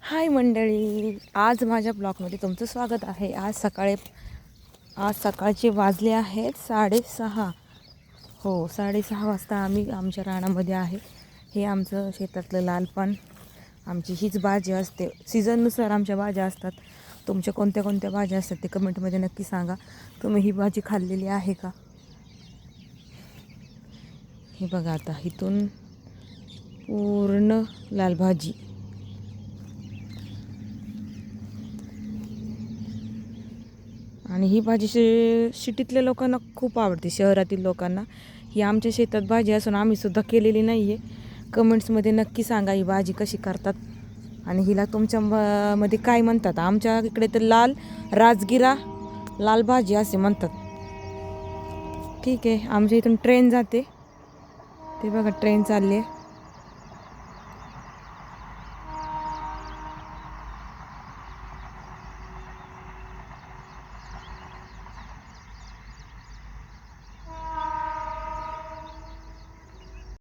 हाय मंडळी, आज माझ्या ब्लॉगमध्ये तुमचं स्वागत आहे. आज सकाळचे वाजले आहेत 6:30. हो, 6:30 वाजता आम्ही आमच्या रानामध्ये आहे. हे आमचं शेतातलं लालपान. आमची हीच भाजी असते. सीझननुसार आमच्या भाज्या असतात. तुमच्या कोणत्या कोणत्या भाज्या असतात ते कमेंटमध्ये नक्की सांगा. तुम्ही ही भाजी खाल्लेली आहे का? हे बघा, आता इथून पूर्ण लाल भाजी. आणि ही भाजी सिटीतल्या लोकांना खूप आवडते. शहरातील लोकांना ही आमच्या शेतात भाजी असून आम्हीसुद्धा केलेली नाही आहे. कमेंट्समध्ये नक्की सांगा ही भाजी कशी करतात आणि हिला तुमच्या मध्ये काय म्हणतात. आमच्या इकडे तर लाल राजगिरा लाल भाजी असे म्हणतात. ठीक आहे, आमच्या इथून ट्रेन जाते. ते बघा, ट्रेन चालली आहे.